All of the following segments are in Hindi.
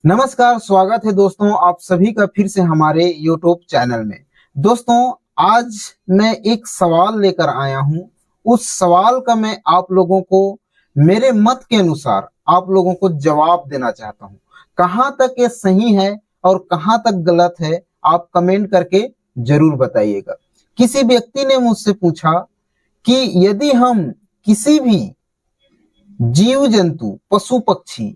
नमस्कार, स्वागत है दोस्तों आप सभी का फिर से हमारे YouTube चैनल में। दोस्तों, आज मैं एक सवाल लेकर आया हूं। उस सवाल का मैं आप लोगों को मेरे मत के अनुसार आप लोगों को जवाब देना चाहता हूं। कहां तक ये सही है और कहां तक गलत है, आप कमेंट करके जरूर बताइएगा। किसी व्यक्ति ने मुझसे पूछा कि यदि हम किसी भी जीव जंतु, पशु पक्षी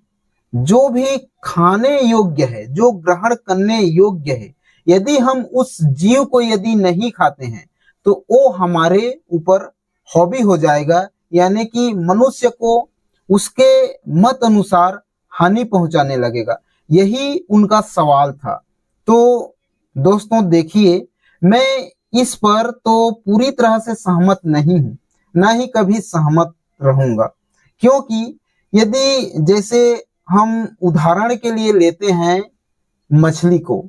जो भी खाने योग्य है, जो ग्रहण करने योग्य है, यदि हम उस जीव को यदि नहीं खाते हैं तो वो हमारे ऊपर हॉबी हो जाएगा, यानी कि मनुष्य को उसके मत अनुसार हानि पहुंचाने लगेगा। यही उनका सवाल था। तो दोस्तों देखिए, मैं इस पर तो पूरी तरह से सहमत नहीं हूं, ना ही कभी सहमत रहूंगा। क्योंकि यदि जैसे हम उदाहरण के लिए लेते हैं मछली को,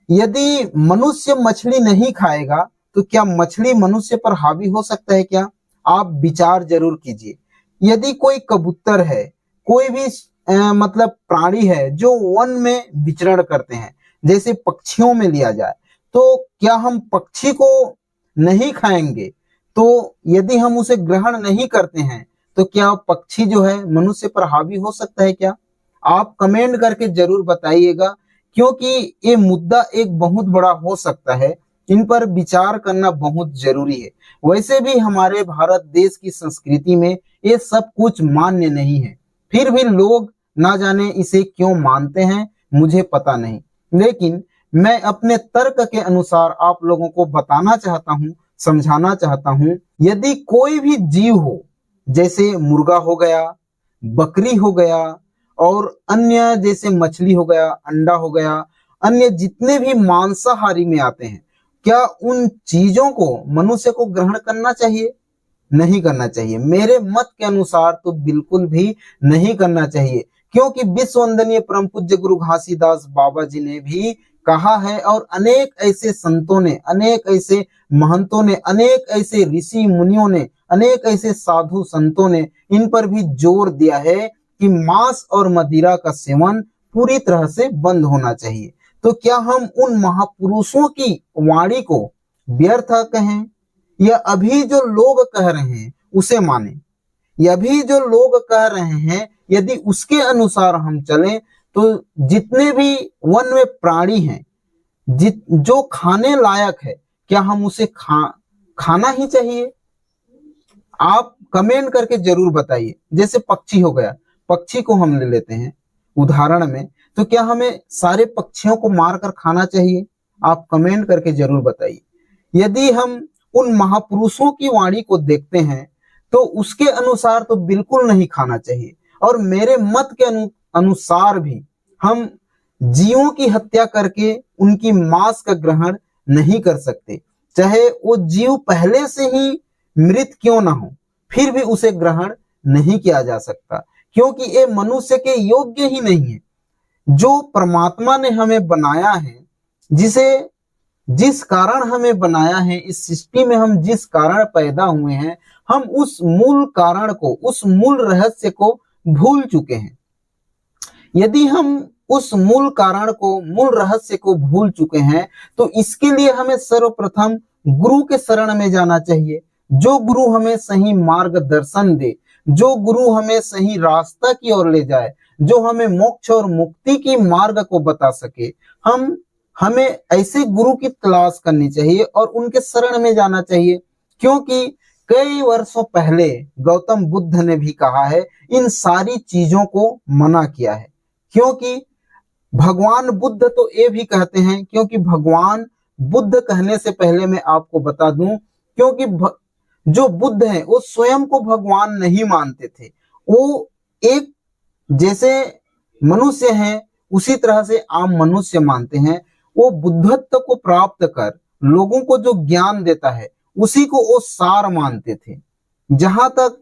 यदि मनुष्य मछली नहीं खाएगा तो क्या मछली मनुष्य पर हावी हो सकता है क्या? आप विचार जरूर कीजिए। यदि कोई कबूतर है, कोई भी मतलब प्राणी है जो वन में विचरण करते हैं, जैसे पक्षियों में लिया जाए, तो क्या हम पक्षी को नहीं खाएंगे? तो यदि हम उसे ग्रहण नहीं करते हैं तो क्या पक्षी जो है मनुष्य पर हावी हो सकता है क्या? आप कमेंट करके जरूर बताइएगा, क्योंकि ये मुद्दा एक बहुत बड़ा हो सकता है। इन पर विचार करना बहुत जरूरी है। वैसे भी हमारे भारत देश की संस्कृति में ये सब कुछ मान्य नहीं है, फिर भी लोग ना जाने इसे क्यों मानते हैं, मुझे पता नहीं। लेकिन मैं अपने तर्क के अनुसार आप लोगों को बताना चाहता हूँ, समझाना चाहता हूँ। यदि कोई भी जीव हो, जैसे मुर्गा हो गया, बकरी हो गया, और अन्य जैसे मछली हो गया, अंडा हो गया, अन्य जितने भी मांसाहारी में आते हैं, क्या उन चीजों को मनुष्य को ग्रहण करना चाहिए? नहीं करना चाहिए। मेरे मत के अनुसार तो बिल्कुल भी नहीं करना चाहिए, क्योंकि विश्व वंदनीय परम पूज्य गुरु घासीदास बाबा जी ने भी कहा है, और अनेक ऐसे संतों ने, अनेक ऐसे महंतों ने, अनेक ऐसे ऋषि मुनियों ने, अनेक ऐसे साधु संतों ने इन पर भी जोर दिया है कि मांस और मदिरा का सेवन पूरी तरह से बंद होना चाहिए। तो क्या हम उन महापुरुषों की वाणी को व्यर्थ कहें, या अभी जो लोग कह रहे हैं उसे माने? या अभी जो लोग कह रहे हैं यदि उसके अनुसार हम चलें तो जितने भी वन में प्राणी हैं, जो खाने लायक है, क्या हम उसे खाना ही चाहिए? आप कमेंट करके जरूर बताइए। जैसे पक्षी हो गया, पक्षी को हम ले लेते हैं उदाहरण में, तो क्या हमें सारे पक्षियों को मारकर खाना चाहिए? आप कमेंट करके जरूर बताइए। यदि हम उन महापुरुषों की वाणी को देखते हैं तो उसके अनुसार तो बिल्कुल नहीं खाना चाहिए। और मेरे मत के अनुसार भी हम जीवों की हत्या करके उनकी मांस का ग्रहण नहीं कर सकते, चाहे वो जीव पहले से ही मृत क्यों ना हो, फिर भी उसे ग्रहण नहीं किया जा सकता, क्योंकि ये मनुष्य के योग्य ही नहीं है। जो परमात्मा ने हमें बनाया है, जिस कारण हमें बनाया है, इस सृष्टि में हम जिस कारण पैदा हुए हैं, हम उस मूल कारण को, उस मूल रहस्य को भूल चुके हैं। यदि हम उस मूल कारण को, मूल रहस्य को भूल चुके हैं, तो इसके लिए हमें सर्वप्रथम गुरु के शरण में जाना चाहिए। जो गुरु हमें सही मार्गदर्शन दे, जो गुरु हमें सही रास्ता की ओर ले जाए, जो हमें मोक्ष और मुक्ति की मार्ग को बता सके, हमें ऐसे गुरु की तलाश करनी चाहिए और उनके शरण में जाना चाहिए। क्योंकि कई वर्षों पहले गौतम बुद्ध ने भी कहा है, इन सारी चीजों को मना किया है। क्योंकि भगवान बुद्ध तो ये भी कहते हैं, क्योंकि भगवान बुद्ध कहने से पहले मैं आपको बता दूं, क्योंकि जो बुद्ध है वो स्वयं को भगवान नहीं मानते थे। वो एक जैसे मनुष्य हैं उसी तरह से आम मनुष्य मानते हैं। वो बुद्धत्व को प्राप्त कर लोगों को जो ज्ञान देता है उसी को वो सार मानते थे। जहां तक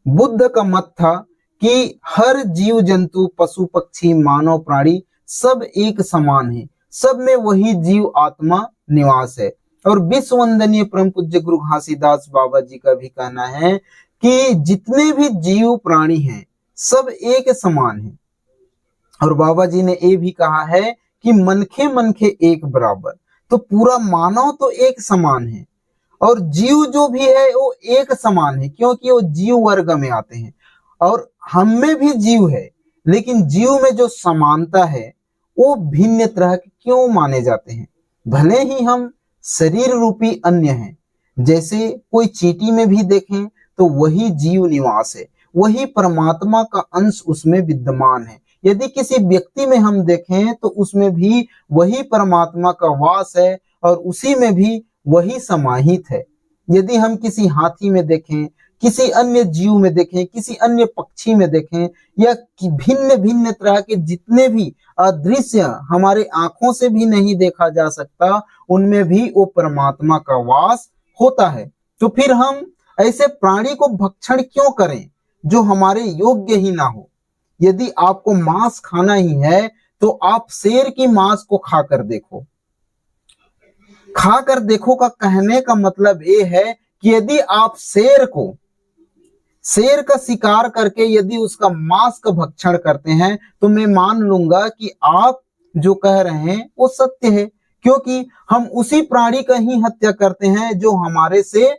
बुद्ध का मत था कि हर जीव जंतु, पशु पक्षी, मानव प्राणी सब एक समान है, सब में वही जीव आत्मा निवास है। और विश्व वंदनीय परम पूज्य गुरु घासीदास बाबा जी का भी कहना है कि जितने भी जीव प्राणी हैं सब एक समान है। और बाबा जी ने ये भी कहा है कि मनखे मनखे एक बराबर। तो पूरा मानव तो एक समान है और जीव जो भी है वो एक समान है, क्योंकि वो जीव वर्ग में आते हैं और हम में भी जीव है, लेकिन जीव में जो समानता है वो भिन्न तरह के क्यों माने जाते हैं। भले ही हम शरीर रूपी अन्य हैं, जैसे कोई चींटी में भी देखें तो वही जीव निवास है, वही परमात्मा का अंश उसमें विद्यमान है। यदि किसी व्यक्ति में हम देखें तो उसमें भी वही परमात्मा का वास है और उसी में भी वही समाहित है। यदि हम किसी हाथी में देखें, किसी अन्य जीव में देखें, किसी अन्य पक्षी में देखें, या भिन्न भिन्न तरह के जितने भी अदृश्य हमारे आंखों से भी नहीं देखा जा सकता, उनमें भी वो परमात्मा का वास होता है। तो फिर हम ऐसे प्राणी को भक्षण क्यों करें जो हमारे योग्य ही ना हो। यदि आपको मांस खाना ही है तो आप शेर की मांस को खाकर देखो। खाकर देखो का कहने का मतलब ये है कि यदि आप शेर का शिकार करके यदि उसका मांस का भक्षण करते हैं तो मैं मान लूंगा कि आप जो कह रहे हैं वो सत्य है, क्योंकि हम उसी प्राणी का ही हत्या करते हैं जो हमारे से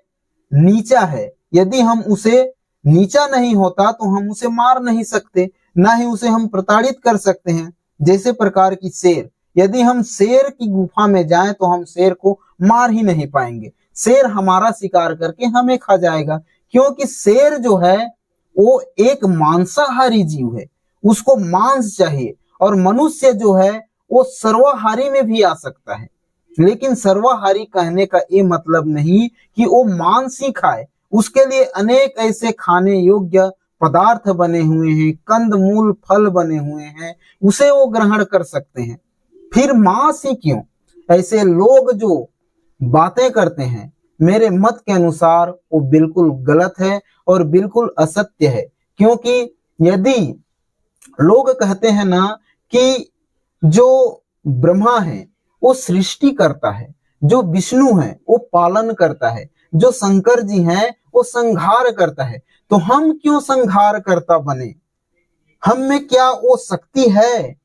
नीचा है। यदि हम उसे नीचा नहीं होता तो हम उसे मार नहीं सकते, ना ही उसे हम प्रताड़ित कर सकते हैं। जैसे प्रकार की शेर, यदि हम शेर की गुफा में जाएं तो हम शेर को मार ही नहीं पाएंगे, शेर हमारा शिकार करके हमें खा जाएगा, क्योंकि शेर जो है वो एक मांसाहारी जीव है, उसको मांस चाहिए। और मनुष्य जो है वो सर्वाहारी में भी आ सकता है, लेकिन सर्वाहारी कहने का ये मतलब नहीं कि वो मांस ही खाए। उसके लिए अनेक ऐसे खाने योग्य पदार्थ बने हुए हैं, कंद मूल फल बने हुए हैं, उसे वो ग्रहण कर सकते हैं। फिर मांस ही क्यों? ऐसे लोग जो बातें करते हैं मेरे मत के अनुसार वो बिल्कुल गलत है और बिल्कुल असत्य है। क्योंकि यदि लोग कहते हैं ना कि जो ब्रह्मा है वो सृष्टि करता है, जो विष्णु है वो पालन करता है, जो शंकर जी हैं वो संहार करता है, तो हम क्यों संहार करता बने? हम में क्या वो शक्ति है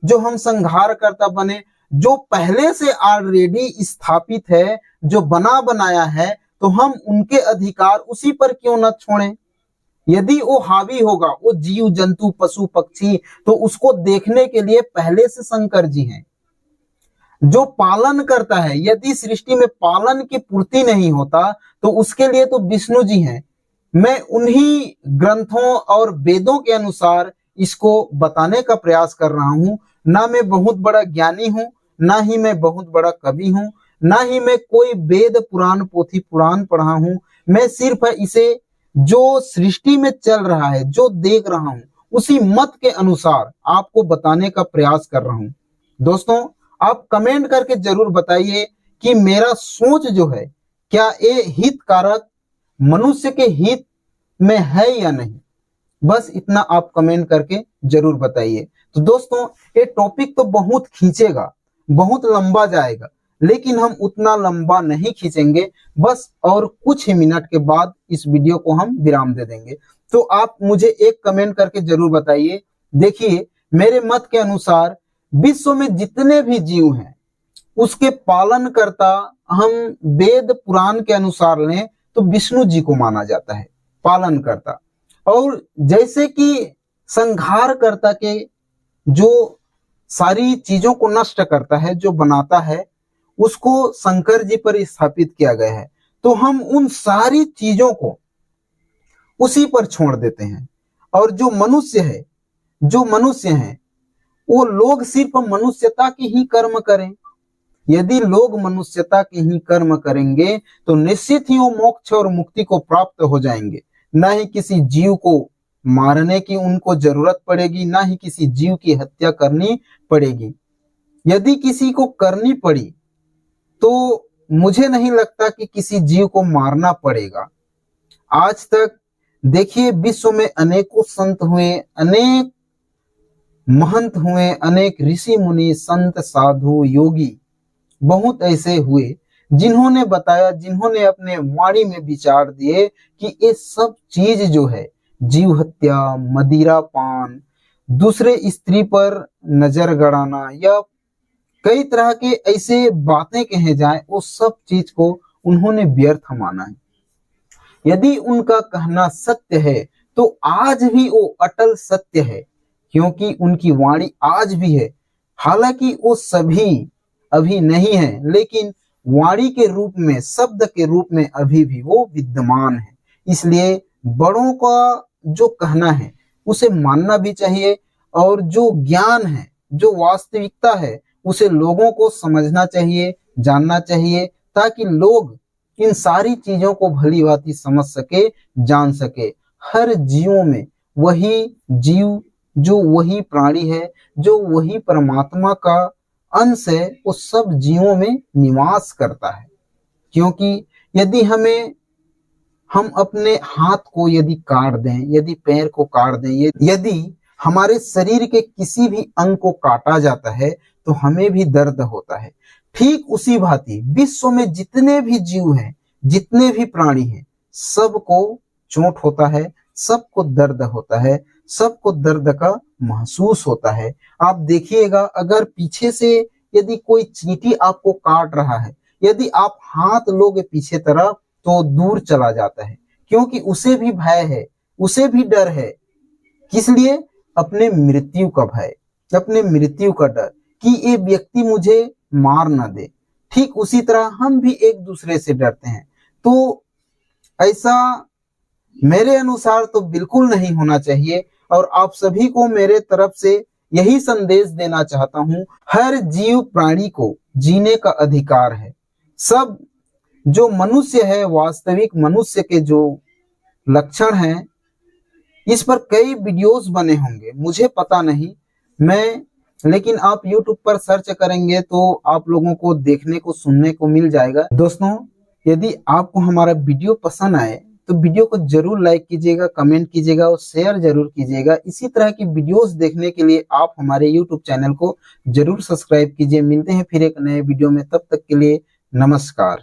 जो हम संहार करता बने? जो पहले से ऑलरेडी स्थापित है, जो बना बनाया है, तो हम उनके अधिकार उसी पर क्यों न छोड़ें? यदि वो हावी होगा, वो जीव जंतु पशु पक्षी, तो उसको देखने के लिए पहले से शंकर जी हैं। जो पालन करता है, यदि सृष्टि में पालन की पूर्ति नहीं होता तो उसके लिए तो विष्णु जी हैं। मैं उन्हीं ग्रंथों और वेदों के अनुसार इसको बताने का प्रयास कर रहा हूं। ना मैं बहुत बड़ा ज्ञानी हूं, ना ही मैं बहुत बड़ा कवि हूं, ना ही मैं कोई वेद पुराण पोथी पुराण पढ़ा हूं। मैं सिर्फ इसे जो सृष्टि में चल रहा है, जो देख रहा हूं, उसी मत के अनुसार आपको बताने का प्रयास कर रहा हूं। दोस्तों, आप कमेंट करके जरूर बताइए कि मेरा सोच जो है क्या ये हितकारक मनुष्य के हित में है या नहीं। बस इतना आप कमेंट करके जरूर बताइए। तो दोस्तों, ये टॉपिक तो बहुत खींचेगा, बहुत लंबा जाएगा, लेकिन हम उतना लंबा नहीं खींचेंगे। बस और कुछ ही मिनट के बाद इस वीडियो को हम विराम दे देंगे। तो आप मुझे एक कमेंट करके जरूर बताइए। देखिए, मेरे मत के अनुसार विश्व में जितने भी जीव हैं उसके पालन करता हम वेद पुराण के अनुसार लें तो विष्णु जी को माना जाता है पालन करता। और जैसे कि संहार करता के जो सारी चीजों को नष्ट करता है, जो बनाता है, उसको शंकर जी पर स्थापित किया गया है, तो हम उन सारी चीजों को उसी पर छोड़ देते हैं। और जो मनुष्य हैं वो लोग सिर्फ मनुष्यता के ही कर्म करें। यदि लोग मनुष्यता के ही कर्म करेंगे तो निश्चित ही वो मोक्ष और मुक्ति को प्राप्त हो जाएंगे। ना ही किसी जीव को मारने की उनको जरूरत पड़ेगी, ना ही किसी जीव की हत्या करनी पड़ेगी। यदि किसी को करनी पड़ी तो मुझे नहीं लगता कि किसी जीव को मारना पड़ेगा। आज तक देखिए, विश्व में अनेकों संत हुए, अनेक महंत हुए, अनेक ऋषि मुनि संत साधु योगी बहुत ऐसे हुए जिन्होंने बताया, जिन्होंने अपने वाणी में विचार दिए कि ये सब चीज जो है, जीव हत्या, मदिरा पान, दूसरे स्त्री पर नजर गड़ाना या कई तरह के ऐसे बातें कहे जाए, उस सब चीज को उन्होंने व्यर्थ माना है। यदि उनका कहना सत्य है तो आज भी वो अटल सत्य है, क्योंकि उनकी वाणी आज भी है। हालांकि वो सभी अभी नहीं है, लेकिन वाणी के रूप में, शब्द के रूप में अभी भी वो विद्यमान है। इसलिए बड़ों का जो कहना है उसे मानना भी चाहिए, और जो ज्ञान है, जो वास्तविकता है, उसे लोगों को समझना चाहिए, जानना चाहिए, ताकि लोग इन सारी चीजों को भली भांति समझ सके, जान सके। हर जीवों में वही जीव, जो वही प्राणी है, जो वही परमात्मा का अंश है, वो सब जीवों में निवास करता है। क्योंकि यदि हम अपने हाथ को यदि काट दें, यदि पैर को काट दें, यदि हमारे शरीर के किसी भी अंग को काटा जाता है तो हमें भी दर्द होता है। ठीक उसी भांति विश्व में जितने भी जीव हैं, जितने भी प्राणी हैं, सबको चोट होता है, सबको दर्द होता है, सबको दर्द का महसूस होता है। आप देखिएगा, अगर पीछे से यदि कोई चींटी आपको काट रहा है, यदि आप हाथ लोगे पीछे तरफ तो दूर चला जाता है, क्योंकि उसे भी भय है, उसे भी डर है। किस लिए? अपने मृत्यु का भय, अपने मृत्यु का डर कि ये व्यक्ति मुझे मार ना दे। ठीक उसी तरह हम भी एक दूसरे से डरते हैं। तो ऐसा मेरे अनुसार तो बिल्कुल नहीं होना चाहिए, और आप सभी को मेरे तरफ से यही संदेश देना चाहता हूं, हर जीव प्राणी को जीने का अधिकार है। सब जो मनुष्य है, वास्तविक मनुष्य के जो लक्षण हैं, इस पर कई वीडियोस बने होंगे, मुझे पता नहीं, लेकिन आप YouTube पर सर्च करेंगे तो आप लोगों को देखने को, सुनने को मिल जाएगा। दोस्तों, यदि आपको हमारा वीडियो पसंद आए तो वीडियो को जरूर लाइक कीजिएगा, कमेंट कीजिएगा और शेयर जरूर कीजिएगा। इसी तरह की वीडियोस देखने के लिए आप हमारे YouTube चैनल को जरूर सब्सक्राइब कीजिए। मिलते हैं फिर एक नए वीडियो में, तब तक के लिए नमस्कार।